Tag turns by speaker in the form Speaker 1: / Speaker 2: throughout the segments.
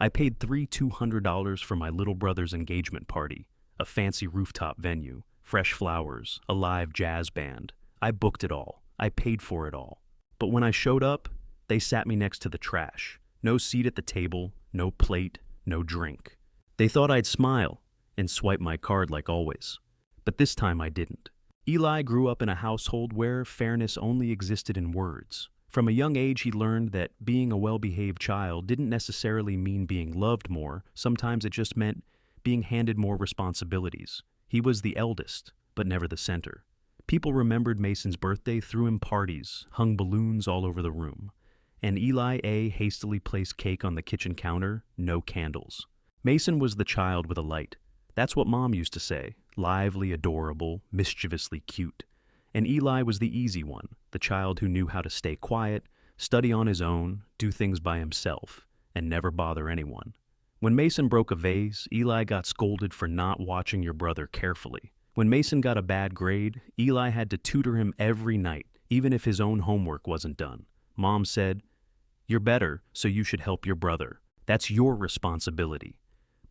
Speaker 1: I paid $200 for my little brother's engagement party, a fancy rooftop venue, fresh flowers, a live jazz band. I booked it all. I paid for it all. But when I showed up, they sat me next to the trash. No seat at the table, no plate, no drink. They thought I'd smile and swipe my card like always. But this time I didn't. Eli grew up in a household where fairness only existed in words. From a young age, he learned that being a well-behaved child didn't necessarily mean being loved more. Sometimes it just meant being handed more responsibilities. He was the eldest, but never the center. People remembered Mason's birthday, threw him parties, hung balloons all over the room. And Eli A. hastily placed cake on the kitchen counter, no candles. Mason was the child with a light. That's what Mom used to say, lively, adorable, mischievously cute. And Eli was the easy one, the child who knew how to stay quiet, study on his own, do things by himself, and never bother anyone. When Mason broke a vase, Eli got scolded for not watching your brother carefully. When Mason got a bad grade, Eli had to tutor him every night, even if his own homework wasn't done. Mom said, "You're better, so you should help your brother. That's your responsibility."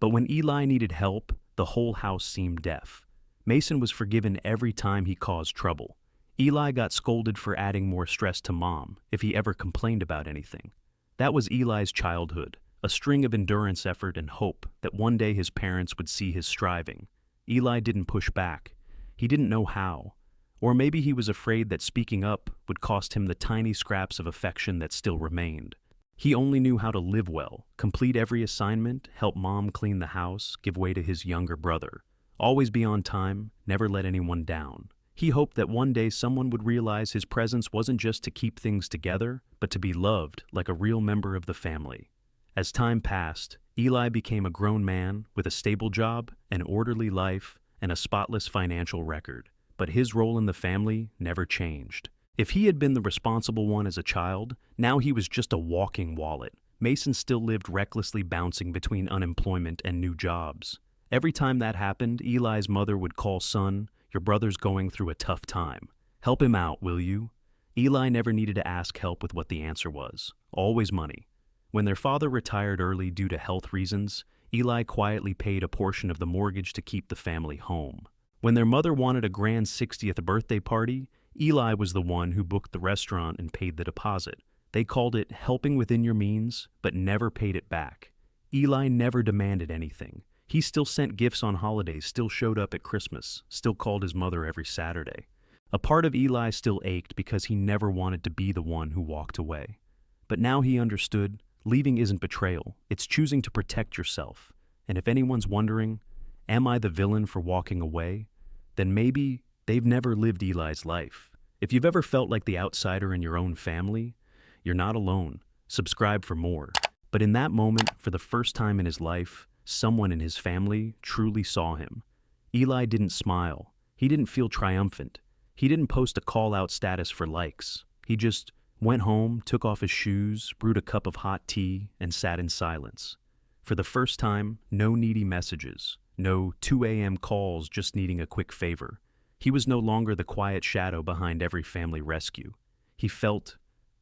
Speaker 1: But when Eli needed help, the whole house seemed deaf. Mason was forgiven every time he caused trouble. Eli got scolded for adding more stress to Mom if he ever complained about anything. That was Eli's childhood, a string of endurance, effort, and hope that one day his parents would see his striving. Eli didn't push back. He didn't know how. Or maybe he was afraid that speaking up would cost him the tiny scraps of affection that still remained. He only knew how to live well, complete every assignment, help Mom clean the house, give way to his younger brother. Always be on time, never let anyone down. He hoped that one day someone would realize his presence wasn't just to keep things together, but to be loved like a real member of the family. As time passed, Eli became a grown man with a stable job, an orderly life, and a spotless financial record. But his role in the family never changed. If he had been the responsible one as a child, now he was just a walking wallet. Mason still lived recklessly, bouncing between unemployment and new jobs. Every time that happened, Eli's mother would call, "Son, your brother's going through a tough time. Help him out, will you?" Eli never needed to ask help with what the answer was. Always money. When their father retired early due to health reasons, Eli quietly paid a portion of the mortgage to keep the family home. When their mother wanted a grand 60th birthday party, Eli was the one who booked the restaurant and paid the deposit. They called it helping within your means, but never paid it back. Eli never demanded anything. He still sent gifts on holidays, still showed up at Christmas, still called his mother every Saturday. A part of Eli still ached because he never wanted to be the one who walked away. But now he understood, leaving isn't betrayal, it's choosing to protect yourself. And if anyone's wondering, am I the villain for walking away? Then maybe they've never lived Eli's life. If you've ever felt like the outsider in your own family, you're not alone. Subscribe for more. But in that moment, for the first time in his life, someone in his family truly saw him. Eli didn't smile. He didn't feel triumphant. He didn't post a call-out status for likes. He just went home, took off his shoes, brewed a cup of hot tea, and sat in silence. For the first time, no needy messages, no 2 a.m. calls just needing a quick favor. He was no longer the quiet shadow behind every family rescue. He felt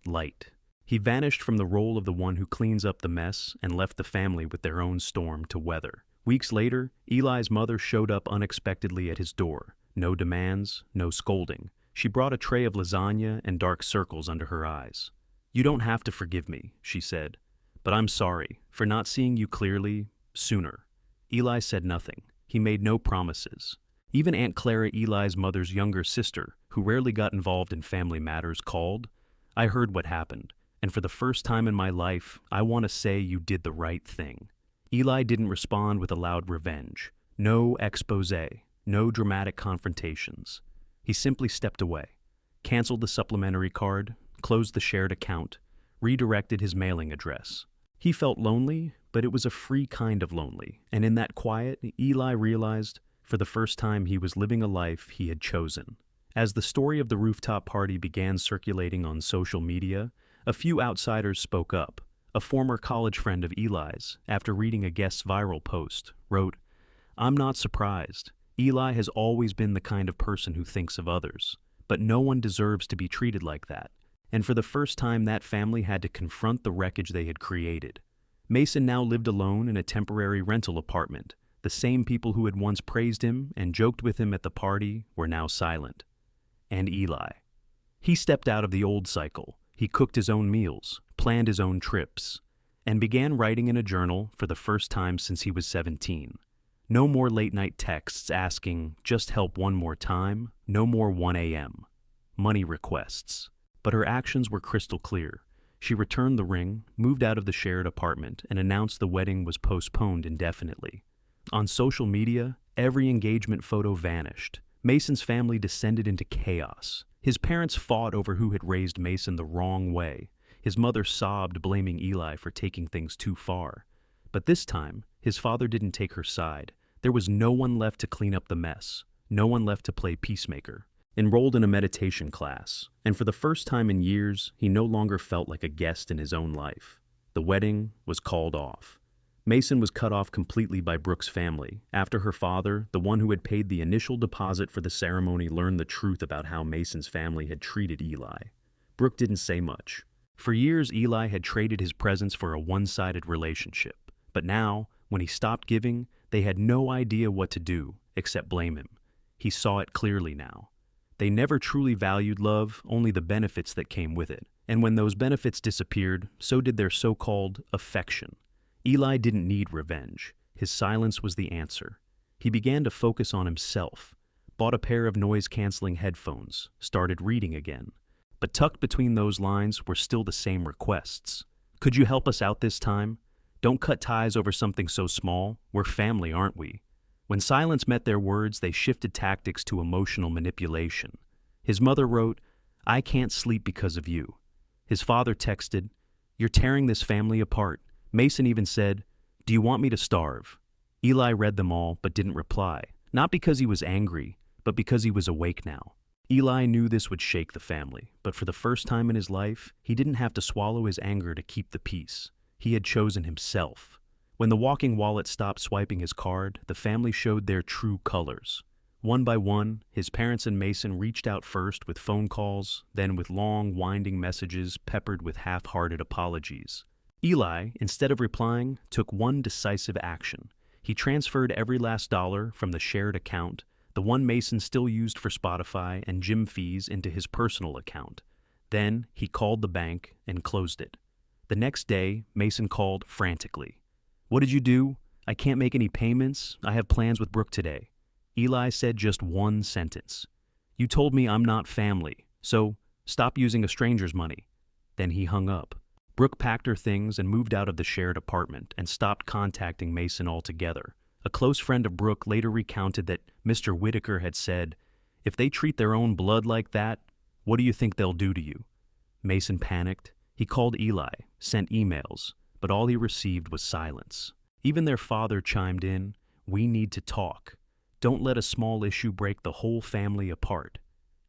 Speaker 1: light. He vanished from the role of the one who cleans up the mess and left the family with their own storm to weather. Weeks later, Eli's mother showed up unexpectedly at his door. No demands, no scolding. She brought a tray of lasagna and dark circles under her eyes. "You don't have to forgive me," she said, "but I'm sorry for not seeing you clearly sooner." Eli said nothing. He made no promises. Even Aunt Clara, Eli's mother's younger sister, who rarely got involved in family matters, called. "I heard what happened. And for the first time in my life, I want to say you did the right thing." Eli didn't respond with a loud revenge. No expose, no dramatic confrontations. He simply stepped away, canceled the supplementary card, closed the shared account, redirected his mailing address. He felt lonely, but it was a free kind of lonely. And in that quiet, Eli realized, for the first time, he was living a life he had chosen. As the story of the rooftop party began circulating on social media, a few outsiders spoke up. A former college friend of Eli's, after reading a guest's viral post, wrote, "I'm not surprised. Eli has always been the kind of person who thinks of others, but no one deserves to be treated like that." And for the first time, that family had to confront the wreckage they had created. Mason now lived alone in a temporary rental apartment. The same people who had once praised him and joked with him at the party were now silent. And Eli. He stepped out of the old cycle. He cooked his own meals, planned his own trips, and began writing in a journal for the first time since he was 17. No more late-night texts asking, "Just help one more time," no more 1 a.m. money requests. But her actions were crystal clear. She returned the ring, moved out of the shared apartment, and announced the wedding was postponed indefinitely. On social media, every engagement photo vanished. Mason's family descended into chaos. His parents fought over who had raised Mason the wrong way. His mother sobbed, blaming Eli for taking things too far. But this time, his father didn't take her side. There was no one left to clean up the mess, no one left to play peacemaker. Enrolled in a meditation class, and for the first time in years, he no longer felt like a guest in his own life. The wedding was called off. Mason was cut off completely by Brooke's family after her father, the one who had paid the initial deposit for the ceremony, learned the truth about how Mason's family had treated Eli. Brooke didn't say much. For years, Eli had traded his presence for a one-sided relationship. But now, when he stopped giving, they had no idea what to do except blame him. He saw it clearly now. They never truly valued love, only the benefits that came with it. And when those benefits disappeared, so did their so-called affection. Eli didn't need revenge. His silence was the answer. He began to focus on himself, bought a pair of noise-canceling headphones, started reading again. But tucked between those lines were still the same requests. "Could you help us out this time? Don't cut ties over something so small. We're family, aren't we?" When silence met their words, they shifted tactics to emotional manipulation. His mother wrote, "I can't sleep because of you." His father texted, "You're tearing this family apart." Mason even said, "Do you want me to starve?" Eli read them all but didn't reply, not because he was angry, but because he was awake now. Eli knew this would shake the family, but for the first time in his life, he didn't have to swallow his anger to keep the peace. He had chosen himself. When the walking wallet stopped swiping his card, the family showed their true colors. One by one, his parents and Mason reached out first with phone calls, then with long, winding messages peppered with half-hearted apologies. Eli, instead of replying, took one decisive action. He transferred every last dollar from the shared account, the one Mason still used for Spotify and gym fees, into his personal account. Then he called the bank and closed it. The next day, Mason called frantically. "What did you do? I can't make any payments. I have plans with Brooke today." Eli said just one sentence. "You told me I'm not family, so stop using a stranger's money." Then he hung up. Brooke packed her things and moved out of the shared apartment and stopped contacting Mason altogether. A close friend of Brooke later recounted that Mr. Whitaker had said, "If they treat their own blood like that, what do you think they'll do to you?" Mason panicked. He called Eli, sent emails, but all he received was silence. Even their father chimed in, "We need to talk. Don't let a small issue break the whole family apart."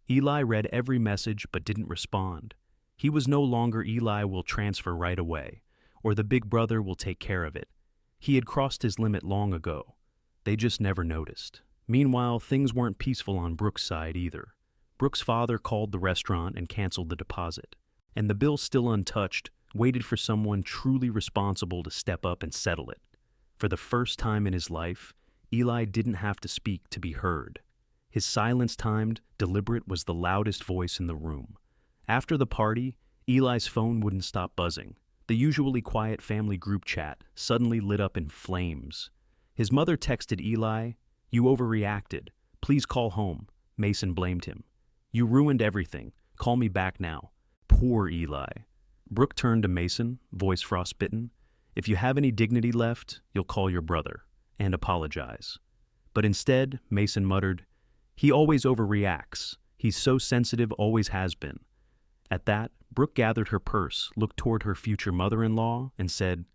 Speaker 1: Eli read every message but didn't respond. He was no longer "Eli will transfer right away," or "the big brother will take care of it." He had crossed his limit long ago. They just never noticed. Meanwhile, things weren't peaceful on Brooke's side either. Brooke's father called the restaurant and canceled the deposit. And the bill, still untouched, waited for someone truly responsible to step up and settle it. For the first time in his life, Eli didn't have to speak to be heard. His silence, timed, deliberate, was the loudest voice in the room. After the party, Eli's phone wouldn't stop buzzing. The usually quiet family group chat suddenly lit up in flames. His mother texted Eli, "You overreacted. Please call home." Mason blamed him. "You ruined everything. Call me back now." Poor Eli. Brooke turned to Mason, voice frostbitten. "If you have any dignity left, you'll call your brother and apologize." But instead, Mason muttered, "He always overreacts. He's so sensitive, always has been." At that, Brooke gathered her purse, looked toward her future mother-in-law, and said,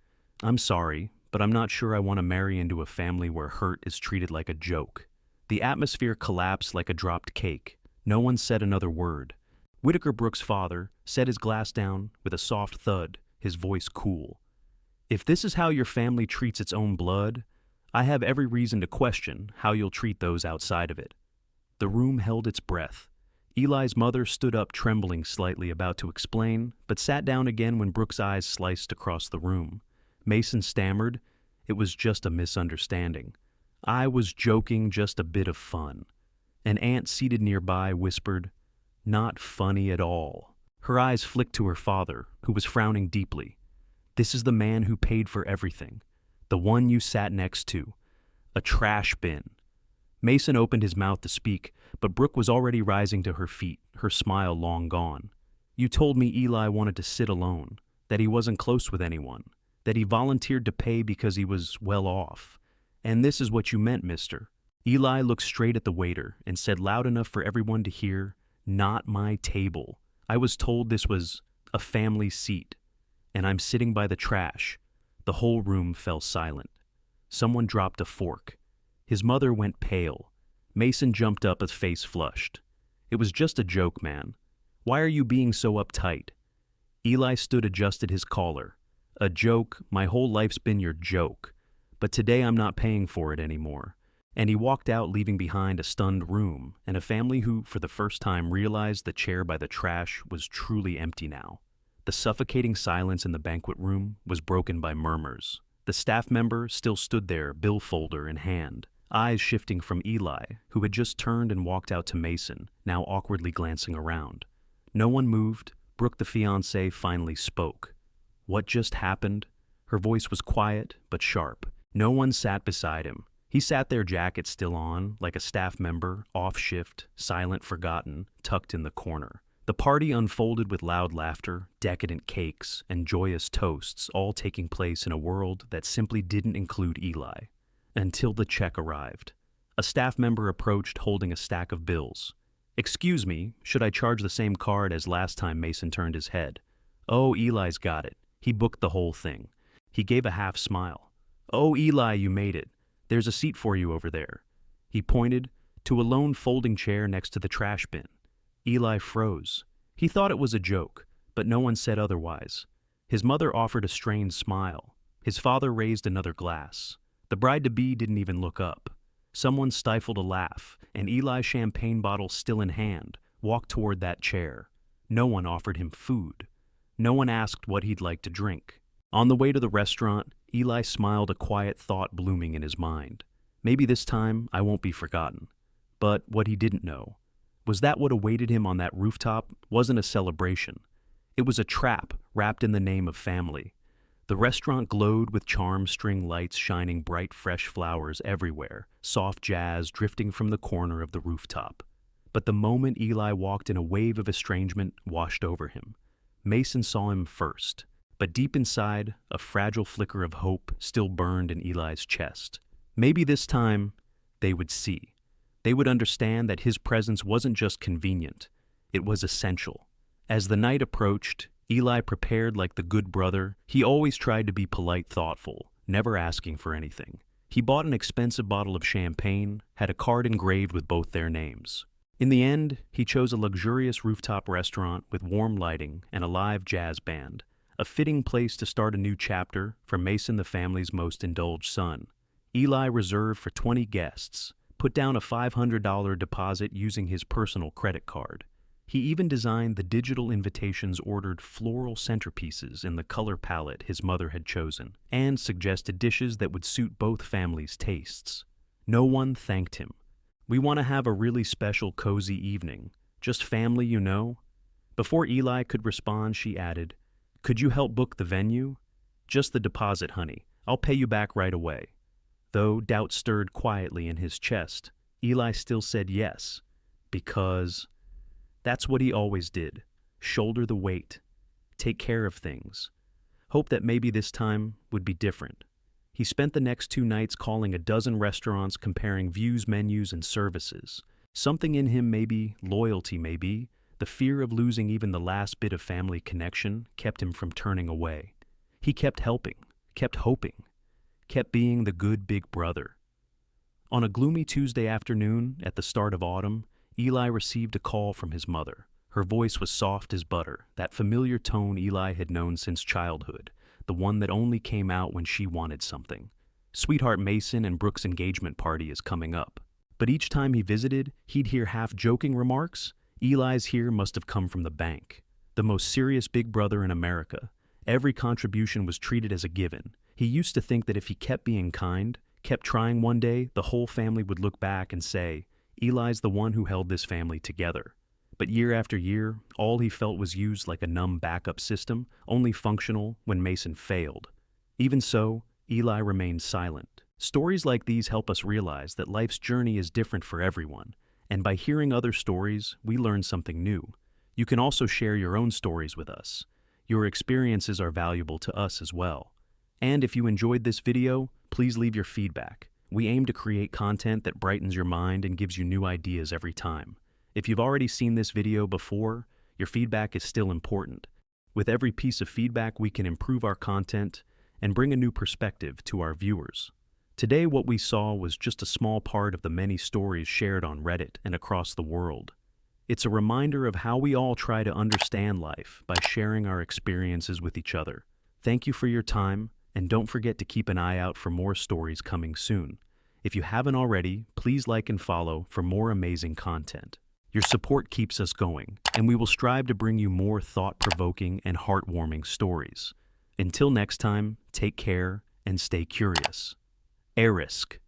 Speaker 1: "I'm sorry, but I'm not sure I want to marry into a family where hurt is treated like a joke." The atmosphere collapsed like a dropped cake. No one said another word. Whitaker, Brooke's father, set his glass down with a soft thud, his voice cool. "If this is how your family treats its own blood, I have every reason to question how you'll treat those outside of it." The room held its breath. Eli's mother stood up, trembling slightly, about to explain, but sat down again when Brooke's eyes sliced across the room. Mason stammered. It was just a misunderstanding. I was joking, just a bit of fun. An aunt seated nearby whispered, "Not funny at all." Her eyes flicked to her father, who was frowning deeply. "This is the man who paid for everything. The one you sat next to. A trash bin." Mason opened his mouth to speak, but Brooke was already rising to her feet, her smile long gone. "You told me Eli wanted to sit alone, that he wasn't close with anyone, that he volunteered to pay because he was well off. And this is what you meant, mister." Eli looked straight at the waiter and said loud enough for everyone to hear, "Not my table. I was told this was a family seat, and I'm sitting by the trash." The whole room fell silent. Someone dropped a fork. His mother went pale. Mason jumped up, his face flushed. "It was just a joke, man. Why are you being so uptight?" Eli stood, adjusted his collar. "A joke? My whole life's been your joke. But today I'm not paying for it anymore." And he walked out, leaving behind a stunned room and a family who, for the first time, realized the chair by the trash was truly empty now. The suffocating silence in the banquet room was broken by murmurs. The staff member still stood there, bill folder in hand, eyes shifting from Eli, who had just turned and walked out to Mason, now awkwardly glancing around. No one moved. Brooke, the fiancée, finally spoke. "What just happened?" Her voice was quiet but sharp. No one sat beside him. He sat there, jacket still on, like a staff member, off shift, silent, forgotten, tucked in the corner. The party unfolded with loud laughter, decadent cakes, and joyous toasts, all taking place in a world that simply didn't include Eli. Until the check arrived. A staff member approached, holding a stack of bills. "Excuse me, should I charge the same card as last time?" Mason turned his head. "Oh, Eli's got it. He booked the whole thing." He gave a half smile. "Oh, Eli, you made it. There's a seat for you over there." He pointed to a lone folding chair next to the trash bin. Eli froze. He thought it was a joke, but no one said otherwise. His mother offered a strained smile. His father raised another glass. The bride-to-be didn't even look up. Someone stifled a laugh, and Eli, champagne bottle still in hand, walked toward that chair. No one offered him food. No one asked what he'd like to drink. On the way to the restaurant, Eli smiled, a quiet thought blooming in his mind. Maybe this time I won't be forgotten. But what he didn't know was that what awaited him on that rooftop wasn't a celebration. It was a trap wrapped in the name of family. The restaurant glowed with charm string lights shining bright fresh flowers everywhere, soft jazz drifting from the corner of the rooftop. But the moment Eli walked in, a wave of estrangement washed over him. Mason saw him first. But deep inside, a fragile flicker of hope still burned in Eli's chest. Maybe this time, they would see. They would understand that his presence wasn't just convenient, it was essential. As the night approached, Eli prepared like the good brother. He always tried to be polite, thoughtful, never asking for anything. He bought an expensive bottle of champagne, had a card engraved with both their names. In the end, he chose a luxurious rooftop restaurant with warm lighting and a live jazz band. A fitting place to start a new chapter for Mason, the family's most indulged son. Eli reserved for 20 guests, put down a $500 deposit using his personal credit card. He even designed the digital invitations, ordered floral centerpieces in the color palette his mother had chosen, and suggested dishes that would suit both families' tastes. No one thanked him. "We want to have a really special, cozy evening. Just family, you know." Before Eli could respond, she added, "Could you help book the venue?" "Just the deposit, honey. I'll pay you back right away." Though doubt stirred quietly in his chest, Eli still said yes, because that's what he always did. Shoulder the weight, take care of things, hope that maybe this time would be different. He spent the next 2 nights calling a dozen restaurants, comparing views, menus, and services. Something in him, maybe loyalty, maybe the fear of losing even the last bit of family connection, kept him from turning away. He kept helping, kept hoping, kept being the good big brother. On a gloomy Tuesday afternoon at the start of autumn, Eli received a call from his mother. Her voice was soft as butter, that familiar tone Eli had known since childhood, the one that only came out when she wanted something. "Sweetheart, Mason and Brooke's engagement party is coming up." But each time he visited, he'd hear half-joking remarks. Eli's here must have come from the bank. The most serious big brother in America. Every contribution was treated as a given. He used to think that if he kept being kind, kept trying one day, the whole family would look back and say, Eli's the one who held this family together. But year after year, all he felt was used like a numb backup system, only functional when Mason failed. Even so, Eli remained silent. Stories like these help us realize that life's journey is different for everyone, and by hearing other stories, we learn something new. You can also share your own stories with us. Your experiences are valuable to us as well. And if you enjoyed this video, please leave your feedback. We aim to create content that brightens your mind and gives you new ideas every time. If you've already seen this video before, your feedback is still important. With every piece of feedback, we can improve our content and bring a new perspective to our viewers. Today, what we saw was just a small part of the many stories shared on Reddit and across the world. It's a reminder of how we all try to understand life by sharing our experiences with each other. Thank you for your time, and don't forget to keep an eye out for more stories coming soon. If you haven't already, please like and follow for more amazing content. Your support keeps us going, and we will strive to bring you more thought-provoking and heartwarming stories. Until next time, take care and stay curious. Arisk.